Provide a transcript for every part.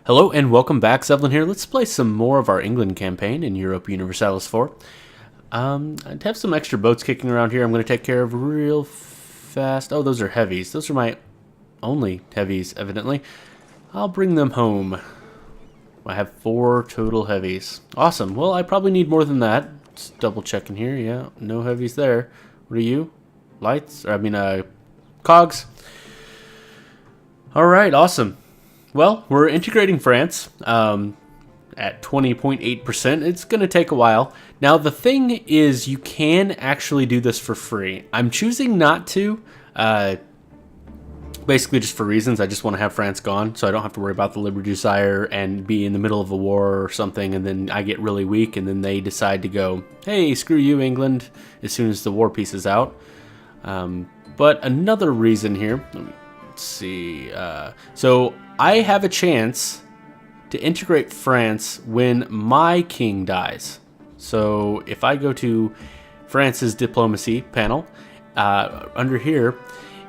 Hello and welcome back, Zevlin here. Let's play some more of our England campaign in Europa Universalis 4. I have some extra boats kicking around here I'm going to take care of real fast. Oh, those are heavies. Those are my only heavies, evidently. I'll bring them home. I have 4 total heavies. Awesome. Well, I probably need more than that. Just double checking here. Yeah, no heavies there. What are you? Lights? Cogs. Alright, awesome. Well, we're integrating France at 20.8%. It's going to take a while. Now, the thing is, you can actually do this for free. I'm choosing not to, basically just for reasons. I just want to have France gone, so I don't have to worry about the Liberty and be in the middle of a war or something, and then I get really weak, and then they decide to go, hey, screw you, England, as soon as the war piece is out. But another reason here, let's see, so I have a chance to integrate France when my king dies. So if I go to France's diplomacy panel, under here,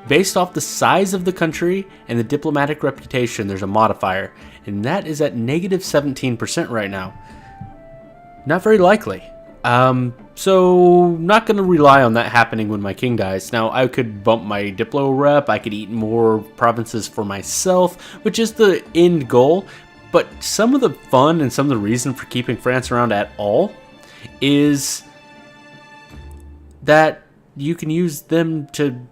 based off the size of the country and the diplomatic reputation, there's a modifier, and that is at negative 17% right now. Not very likely. So not going to rely on that happening when my king dies. Now, I could bump my diplo rep, I could eat more provinces for myself, which is the end goal, but some of the fun and some of the reason for keeping France around at all is that you can use them to,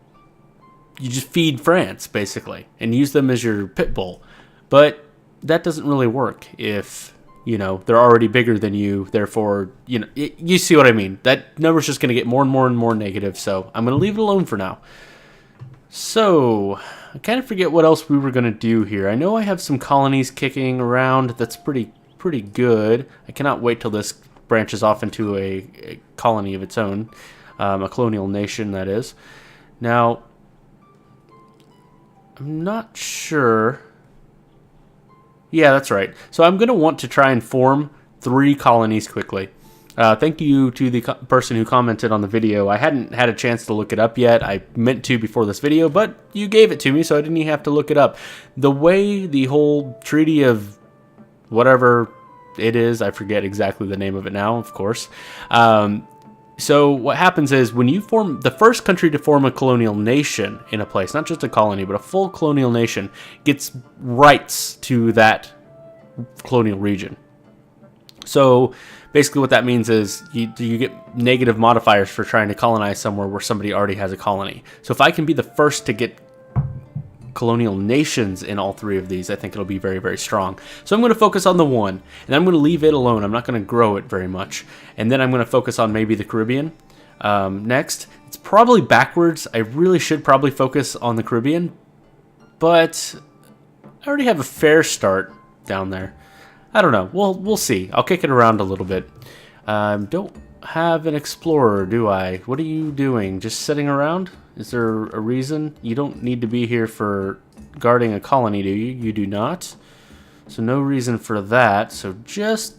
you just feed France, basically, and use them as your pit bull. But that doesn't really work if, you know, they're already bigger than you, therefore, you know, you see what I mean. That number's just going to get more and more and more negative, so I'm going to leave it alone for now. So, I kind of forget what else we were going to do here. I know I have some colonies kicking around. That's pretty good. I cannot wait till this branches off into a colony of its own. A colonial nation, that is. Now, I'm not sure. Yeah, that's right. So I'm going to want to try and form 3 colonies quickly. Thank you to the person who commented on the video. I hadn't had a chance to look it up yet. I meant to before this video, but you gave it to me, so I didn't even have to look it up. The way the whole treaty of whatever it is, I forget exactly the name of it now, of course. So what happens is when you form the first country to form a colonial nation in a place, not just a colony, but a full colonial nation, gets rights to that colonial region. So basically what that means is you get negative modifiers for trying to colonize somewhere where somebody already has a colony. So if I can be the first to get colonial nations in all 3 of these, I think it'll be very, very strong. So I'm going to focus on the one, and I'm going to leave it alone. I'm not going to grow it very much. And then I'm going to focus on maybe the Caribbean next. It's probably backwards. I really should probably focus on the Caribbean, but I already have a fair start down there. I don't know. We'll see. I'll kick it around a little bit. Don't have an explorer, do I? What are you doing? Just sitting around? Is there a reason? You don't need to be here for guarding a colony, do you? You do not. So no reason for that. So just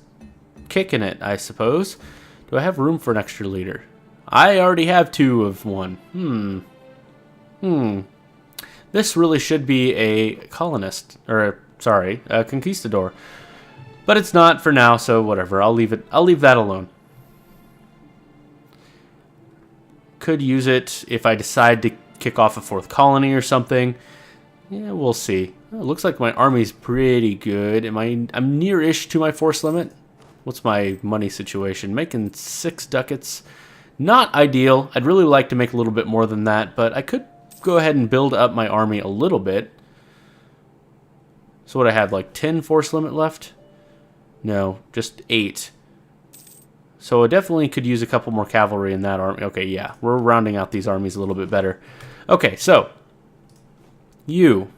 kicking it, I suppose. Do I have room for an extra leader? I already have 2 of 1. This really should be a colonist, or sorry, a conquistador. But it's not for now, so whatever. I'll leave it. I'll leave that alone. Could use it if I decide to kick off a 4th colony or something. Yeah, we'll see. Oh, it looks like my army's pretty good. I'm near-ish to my force limit. What's my money situation? Making 6 ducats. Not ideal. I'd really like to make a little bit more than that, but I could go ahead and build up my army a little bit. So what I have, like 10 force limit left? No, just 8. So I definitely could use a couple more cavalry in that army. Okay, yeah, we're rounding out these armies a little bit better. Okay, so you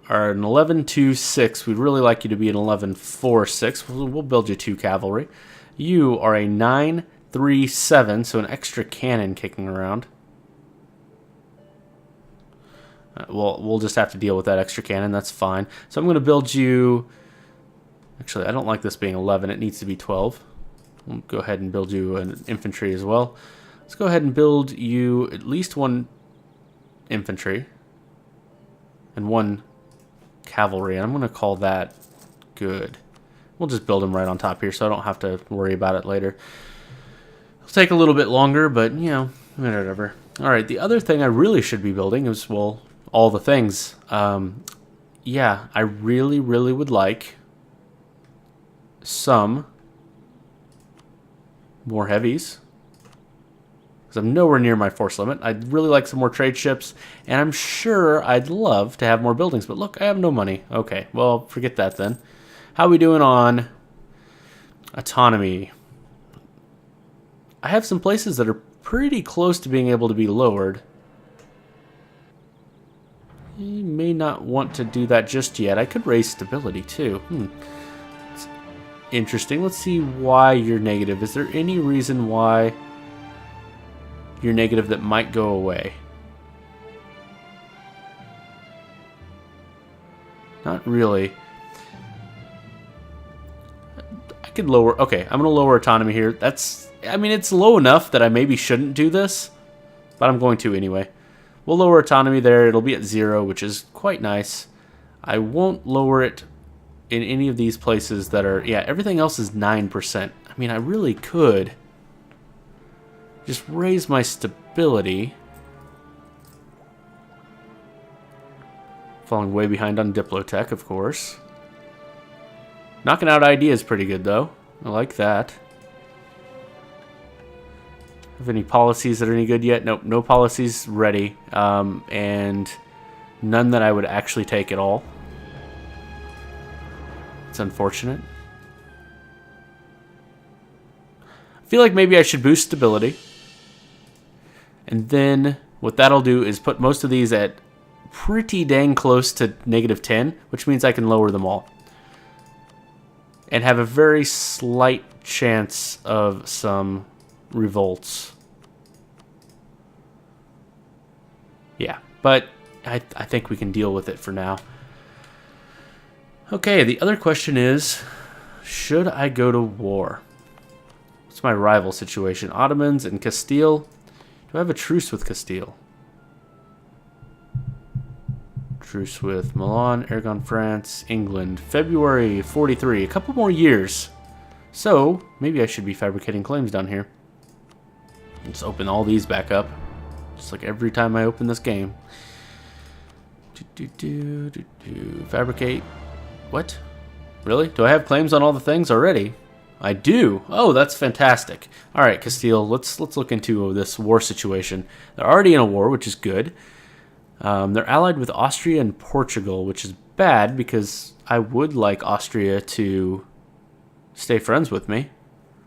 are an 11-2-6. We'd really like you to be an 11-4-6. We'll build you 2 cavalry. You are a 9-3-7, so an extra cannon kicking around. We'll just have to deal with that extra cannon. That's fine. So I'm going to build you. Actually, I don't like this being 11. It needs to be 12. We'll go ahead and build you an infantry as well. Let's go ahead and build you at least 1 infantry and 1 cavalry. I'm going to call that Good. We'll just build them right on top here so I don't have to worry about it later. It'll take a little bit longer, but, you know, whatever. All right, the other thing I really should be building is, well, all the things. Yeah, I really, really would like some more heavies, because I'm nowhere near my force limit. I'd really like some more trade ships, and I'm sure I'd love to have more buildings, but look, I have no money. Okay, well, forget that then. How are we doing on autonomy? I have some places that are pretty close to being able to be lowered. You may not want to do that just yet. I could raise stability too. It's interesting. Let's see why you're negative. Is there any reason why you're negative that might go away? Not really. I could lower... Okay, I'm going to lower autonomy here. That's... I mean, it's low enough that I maybe shouldn't do this, but I'm going to anyway. We'll lower autonomy there. It'll be at 0, which is quite nice. I won't lower it in any of these places that are... Yeah, everything else is 9%. I mean, I really could just raise my stability. Falling way behind on Diplotech, of course. Knocking out ID is pretty good, though. I like that. Have any policies that are any good yet? Nope, no policies ready. And none that I would actually take at all. It's unfortunate. I feel like maybe I should boost stability. And then what that'll do is put most of these at pretty dang close to -10, which means I can lower them all. And have a very slight chance of some revolts. Yeah, but I think we can deal with it for now. Okay, the other question is, should I go to war? What's my rival situation? Ottomans and Castile. Do I have a truce with Castile? Truce with Milan, Aragon, France, England. February 43. A couple more years. So, maybe I should be fabricating claims down here. Let's open all these back up. Just like every time I open this game. Fabricate. What? Really? Do I have claims on all the things already? I do. Oh, that's fantastic. All right, Castile, let's look into this war situation. They're already in a war, which is good. They're allied with Austria and Portugal, which is bad because I would like Austria to stay friends with me.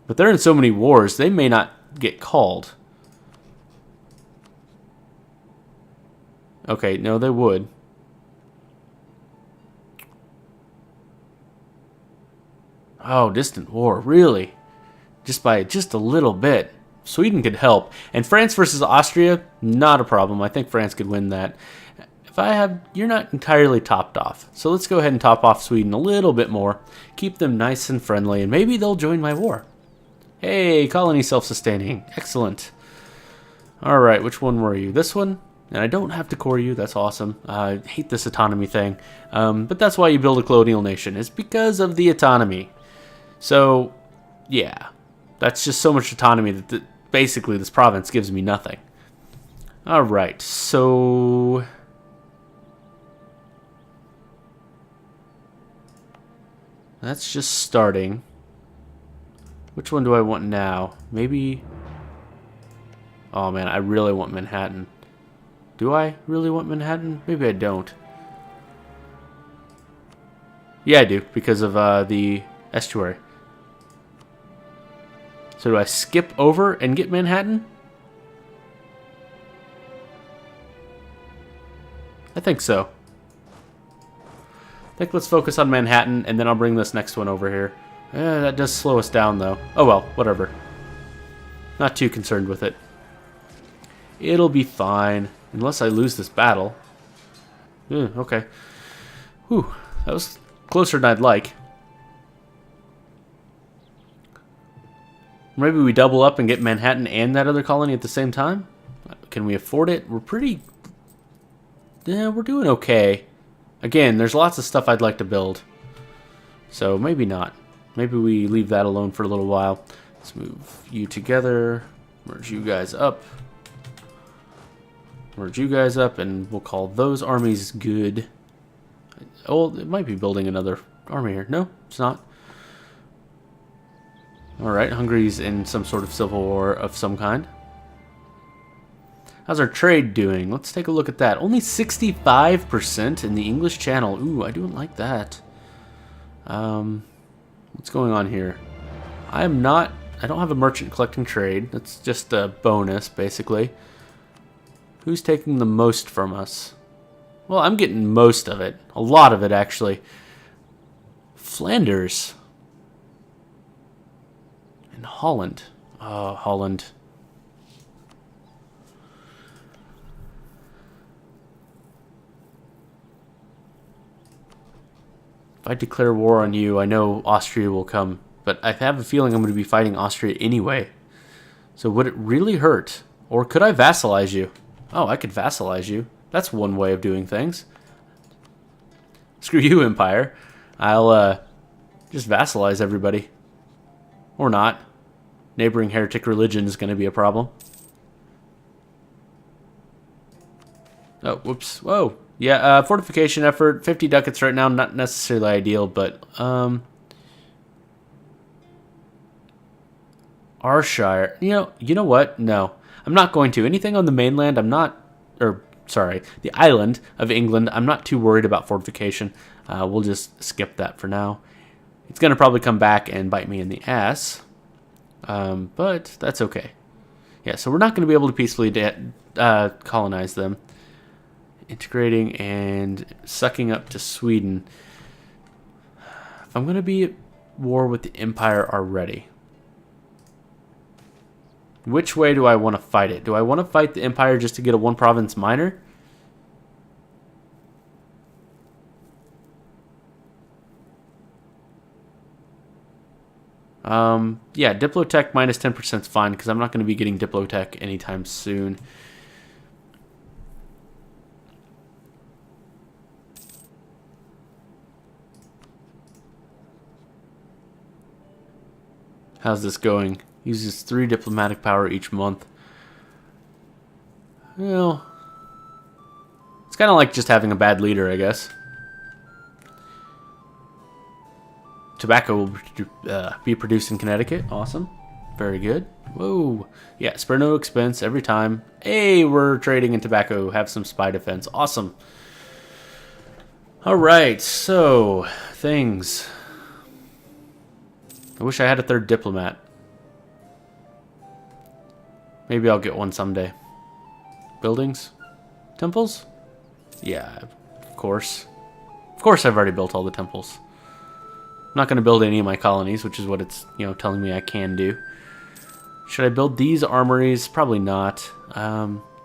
But they're in so many wars, they may not get called. Okay, no, they would. Oh, distant war, really? Just by just a little bit. Sweden could help. And France versus Austria, not a problem. I think France could win that. If I have... You're not entirely topped off. So let's go ahead and top off Sweden a little bit more. Keep them nice and friendly, and maybe they'll join my war. Hey, colony self-sustaining. Excellent. Alright, which one were you? This one? And I don't have to core you. That's awesome. I hate this autonomy thing. But that's why you build a colonial nation. It's because of the autonomy. So, yeah. That's just so much autonomy that basically this province gives me nothing. Alright, so... That's just starting. Which one do I want now? Maybe... Oh man, I really want Manhattan. Do I really want Manhattan? Maybe I don't. Yeah, I do, because of the estuary. So do I skip over and get Manhattan? I think so. I think let's focus on Manhattan, and then I'll bring this next one over here. That does slow us down, though. Oh well, whatever. Not too concerned with it. It'll be fine, unless I lose this battle. Okay. Whew, that was closer than I'd like. Maybe we double up and get Manhattan and that other colony at the same time? Can we afford it? We're pretty... Yeah, we're doing okay. Again, there's lots of stuff I'd like to build. So maybe not. Maybe we leave that alone for a little while. Let's move you together. Merge you guys up. Merge you guys up, and we'll call those armies good. Oh, it might be building another army here. No, it's not. Alright, Hungary's in some sort of civil war of some kind. How's our trade doing? Let's take a look at that. Only 65% in the English Channel. Ooh, I don't like that. What's going on here? I don't have a merchant collecting trade. That's just a bonus, basically. Who's taking the most from us? Well, I'm getting most of it. A lot of it, actually. Flanders. And Holland. Oh, Holland. If I declare war on you, I know Austria will come. But I have a feeling I'm going to be fighting Austria anyway. So would it really hurt? Or could I vassalize you? Oh, I could vassalize you. That's one way of doing things. Screw you, Empire. I'll just vassalize everybody. Or not. Neighboring heretic religion is going to be a problem. Oh, whoops. Whoa. Yeah, fortification effort. 50 ducats right now. Not necessarily ideal, but... Ayrshire. You know what? No. I'm not going to. Anything on the mainland, I'm not... Or, sorry, the island of England, I'm not too worried about fortification. We'll just skip that for now. It's going to probably come back and bite me in the ass. But that's okay. Yeah, so we're not going to be able to peacefully colonize them. Integrating and sucking up to Sweden. If I'm going to be at war with the Empire already, which way do I want to fight it? Do I want to fight the Empire just to get a one province minor? Yeah, Diplotech minus 10% is fine because I'm not going to be getting Diplotech anytime soon. How's this going? Uses 3 diplomatic power each month. Well, it's kind of like just having a bad leader, I guess. Tobacco will be produced in Connecticut. Awesome. Very good. Whoa. Yeah, spare no expense every time. Hey, we're trading in tobacco. Have some spy defense. Awesome. All right, so things. I wish I had a 3rd diplomat. Maybe I'll get one someday. Buildings? Temples? Yeah, of course. Of course I've already built all the temples. I'm not going to build any of my colonies, which is what it's, telling me I can do. Should I build these armories? Probably not.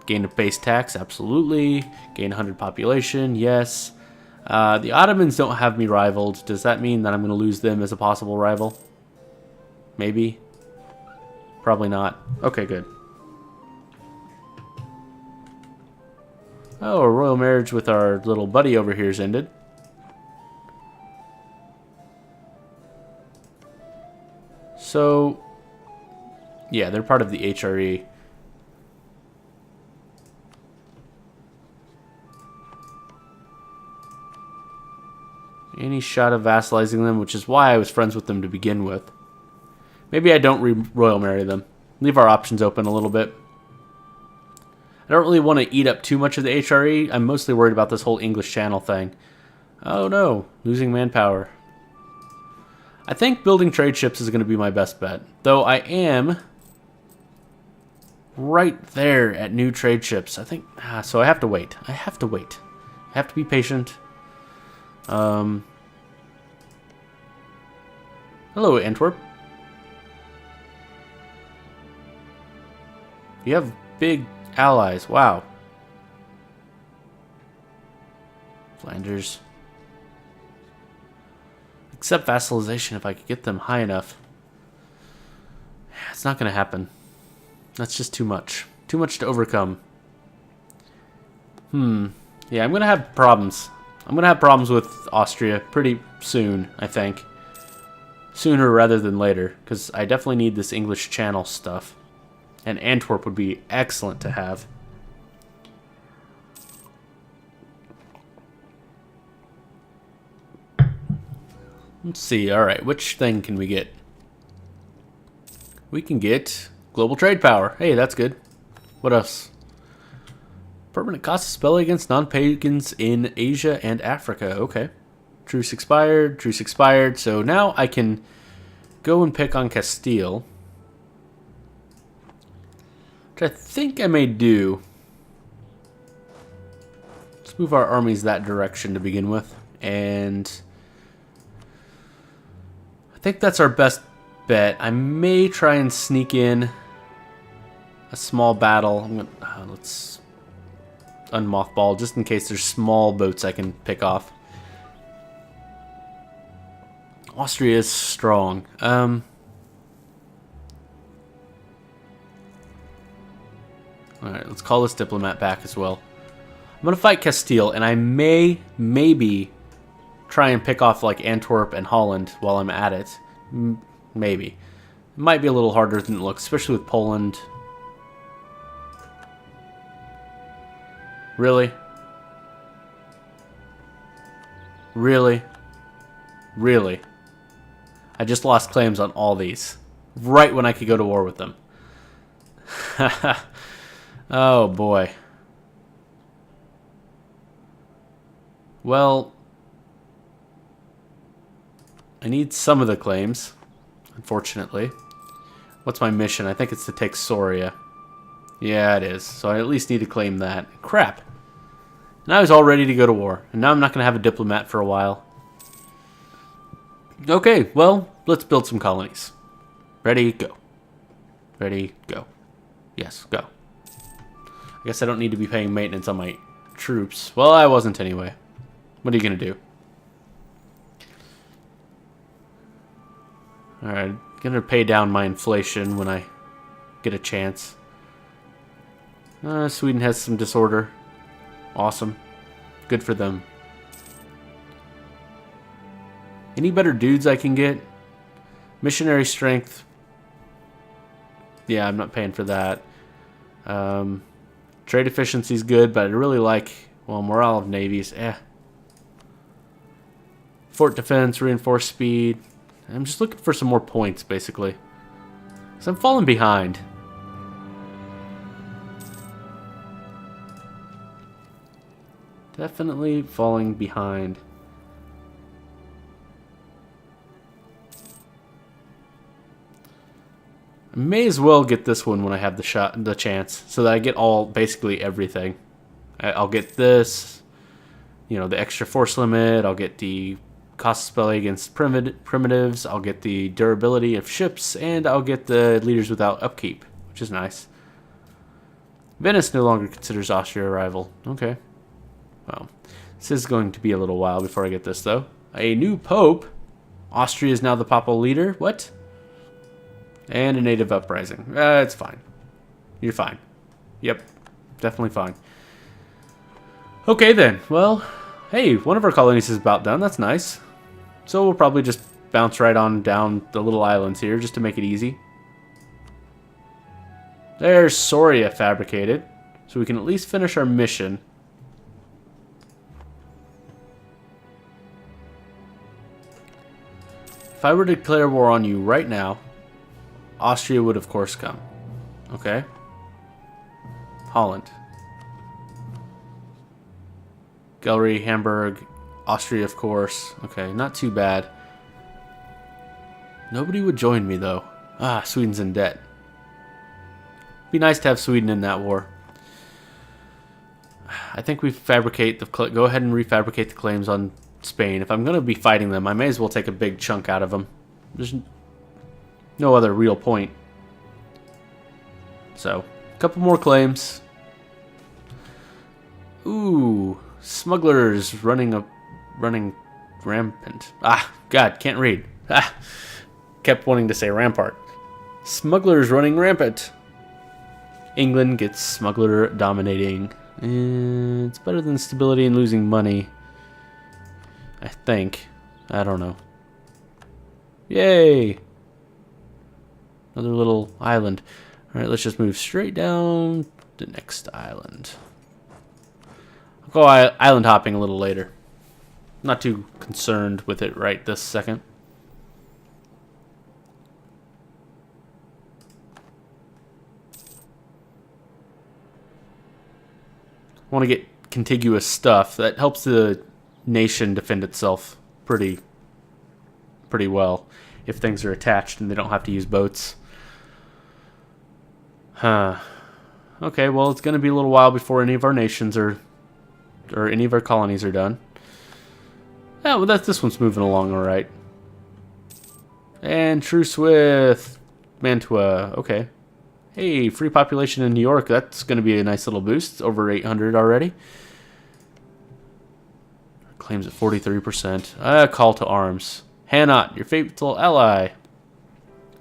Gain a base tax? Absolutely. Gain 100 population? Yes. The Ottomans don't have me rivaled. Does that mean that I'm going to lose them as a possible rival? Maybe. Probably not. Okay, good. Oh, a royal marriage with our little buddy over here's ended. So, yeah, they're part of the HRE. Any shot of vassalizing them, which is why I was friends with them to begin with. Maybe I don't royal marry them. Leave our options open a little bit. I don't really want to eat up too much of the HRE. I'm mostly worried about this whole English Channel thing. Oh no, losing manpower. I think building trade ships is going to be my best bet. Though I am right there at new trade ships. I think, so I have to wait. I have to wait. I have to be patient. Hello, Antwerp. You have big allies. Wow. Flanders. Accept vassalization if I could get them high enough. It's not going to happen. That's just too much. Too much to overcome. Yeah, I'm going to have problems. I'm going to have problems with Austria pretty soon, I think. sooner rather than later, because I definitely need this English Channel stuff. And Antwerp would be excellent to have. Let's see, alright, which thing can we get? We can get global trade power. Hey, that's good. What else? Permanent casus belli against non-pagans in Asia and Africa. Okay. Truce expired, truce expired. So now I can go and pick on Castile. Which I think I may do. Let's move our armies that direction to begin with. And I think that's our best bet. I may try and sneak in a small battle. I'm gonna, let's unmothball just in case there's small boats I can pick off. Austria is strong. Alright, let's call this diplomat back as well. I'm gonna fight Castile, and I maybe try and pick off like Antwerp and Holland while I'm at it. Maybe. It might be a little harder than it looks, especially with Poland. Really? Really? Really? I just lost claims on all these. Right when I could go to war with them. Oh boy. Well, I need some of the claims, unfortunately. What's my mission? I think it's to take Soria. Yeah, it is. So I at least need to claim that. Crap. And I was all ready to go to war. And now I'm not going to have a diplomat for a while. Okay, well, let's build some colonies. Ready, go. Ready, go. Yes, go. I guess I don't need to be paying maintenance on my troops. Well, I wasn't anyway. What are you going to do? Alright, gonna pay down my inflation when I get a chance. Sweden has some disorder. Awesome. Good for them. Any better dudes I can get? Missionary strength. Yeah, I'm not paying for that. Trade efficiency is good, but I really like, well, morale of navies. Fort defense, reinforced speed. I'm just looking for some more points, basically. So I'm falling behind. Definitely falling behind. I may as well get this one when I have the chance, so that I get basically everything. I'll get this, you know, the extra force limit. I'll get the casus belli against primitives. I'll get the durability of ships, and I'll get the leaders without upkeep, which is nice. Venice no longer considers Austria a rival. Okay. Well, this is going to be a little while before I get this, though. A new pope. Austria is now the papal leader. What? And a native uprising. It's fine. You're fine. Yep. Definitely fine. Okay, then. Well, hey, one of our colonies is about done. That's nice. So we'll probably just bounce right on down the little islands here just to make it easy. There's Soria fabricated. So we can at least finish our mission. If I were to declare war on you right now, Austria would of course come. Okay. Holland. Gallery, Hamburg, Austria of course. Okay, not too bad. Nobody would join me though. Ah, Sweden's in debt. Be nice to have Sweden in that war. I think we go ahead and refabricate the claims on Spain. If I'm going to be fighting them, I may as well take a big chunk out of them. There's no other real point. So, a couple more claims. Ooh, smugglers running rampant. Ah, God, can't read. Ah, kept wanting to say rampart. Smugglers running rampant. England gets smuggler dominating. It's better than stability and losing money. I think. I don't know. Yay! Another little island. All right, let's just move straight down the next island. I'll go island hopping a little later. Not too concerned with it right this second. I want to get contiguous stuff that helps the nation defend itself pretty well if things are attached and they don't have to use boats. Huh. Okay, well, it's going to be a little while before any of our nations or any of our colonies are done. Yeah, well, this one's moving along all right. And truce with Mantua. Okay. Hey, free population in New York. That's going to be a nice little boost. It's over 800 already. Claims at 43%. Call to arms. Hannot, your faithful ally.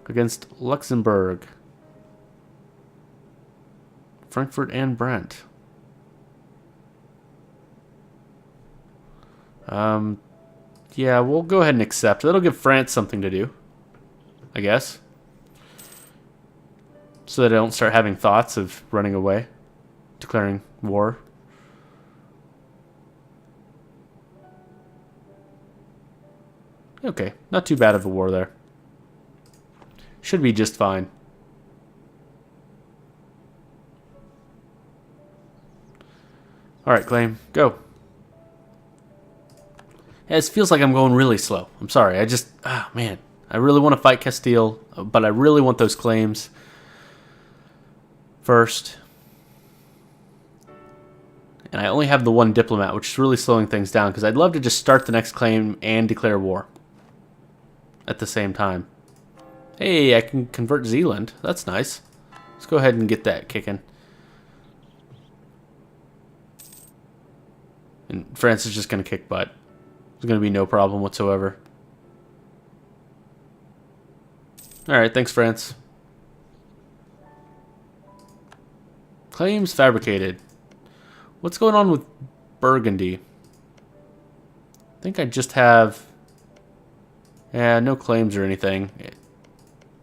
Against Luxembourg. Frankfurt and Brent. Yeah, we'll go ahead and accept. That'll give France something to do, I guess. So that I don't start having thoughts of running away, declaring war. Okay, not too bad of a war there. Should be just fine. Alright, claim. Go. Yeah, it feels like I'm going really slow. I'm sorry. Man. I really want to fight Castile, but I really want those claims first. And I only have the one diplomat, which is really slowing things down, because I'd love to just start the next claim and declare war at the same time. Hey, I can convert Zealand. That's nice. Let's go ahead and get that kicking. And France is just going to kick butt. There's going to be no problem whatsoever. Alright, thanks, France. Claims fabricated. What's going on with Burgundy? I think I just have... Yeah, no claims or anything.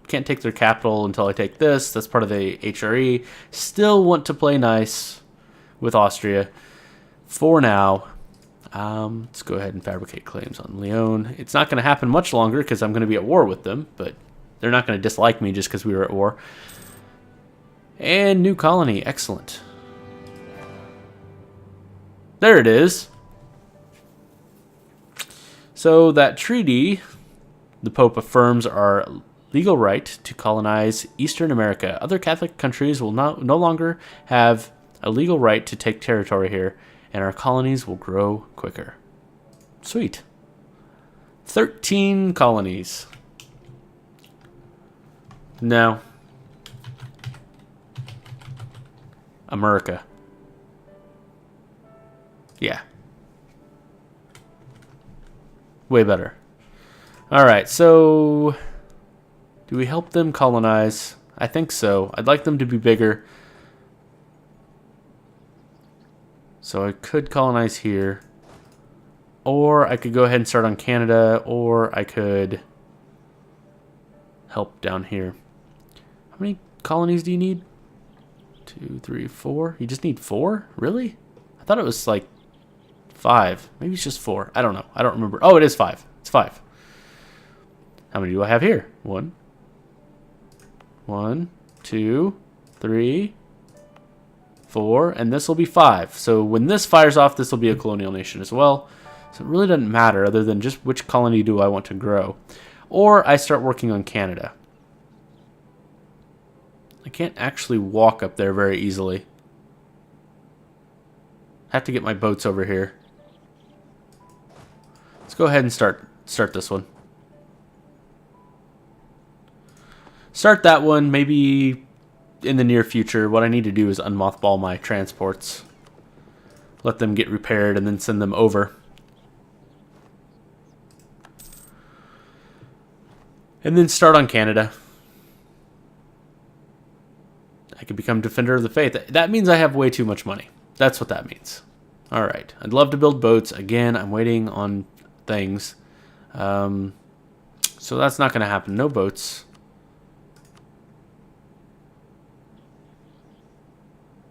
Can't take their capital until I take this. That's part of the HRE. Still want to play nice with Austria. For now. Let's go ahead and fabricate claims on Lyon. It's not going to happen much longer because I'm going to be at war with them, but they're not going to dislike me just because we were at war. And new colony. Excellent. There it is. So that treaty, the Pope affirms our legal right to colonize Eastern America. Other Catholic countries will no longer have a legal right to take territory here, and our colonies will grow quicker. Sweet. 13 colonies. No. America. Yeah. Way better. Alright, so... do we help them colonize? I think so. I'd like them to be bigger. So I could colonize here. Or I could go ahead and start on Canada. Or I could help down here. How many colonies do you need? 2, 3, 4. You just need 4? Really? I thought it was like 5. Maybe it's just 4. I don't know. I don't remember. Oh, it is 5. It's 5. How many do I have here? 1. 1, 2, 3, 4, and this will be 5. So when this fires off, this will be a colonial nation as well. So it really doesn't matter other than just which colony do I want to grow. Or I start working on Canada. I can't actually walk up there very easily. I have to get my boats over here. Let's go ahead and start this one. Start that one, maybe in the near future. What I need to do is unmothball my transports. Let them get repaired and then send them over. And then start on Canada. I could become Defender of the Faith. That means I have way too much money. That's what that means. Alright. I'd love to build boats. Again, I'm waiting on things. So So that's not going to happen. No boats.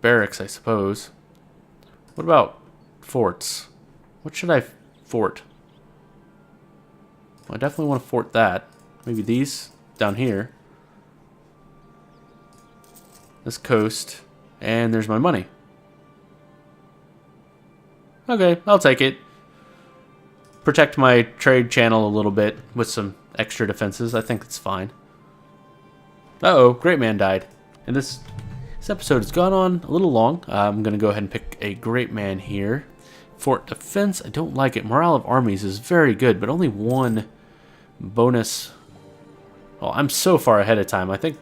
Barracks, I suppose. What about forts? What should I fort? Well, I definitely want to fort that. Maybe these down here. This coast. And there's my money. Okay, I'll take it. Protect my trade channel a little bit with some extra defenses. I think it's fine. Uh-oh, great man died. And this episode has gone on a little long. I'm going to go ahead and pick a great man here. Fort defense, I don't like it. Morale of armies is very good, but only one bonus. Well, I'm so far ahead of time. I think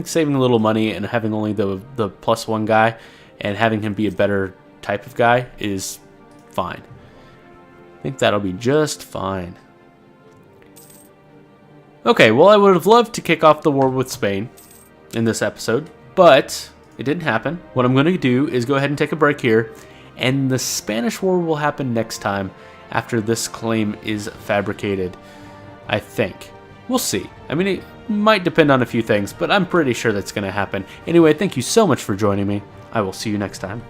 saving a little money and having only the +1 guy and having him be a better type of guy is fine. I think that'll be just fine. Okay, well, I would have loved to kick off the war with Spain in this episode, but it didn't happen. What I'm going to do is go ahead and take a break here, and the Spanish War will happen next time after this claim is fabricated, I think. We'll see. I mean, it might depend on a few things, but I'm pretty sure that's going to happen. Anyway, thank you so much for joining me. I will see you next time.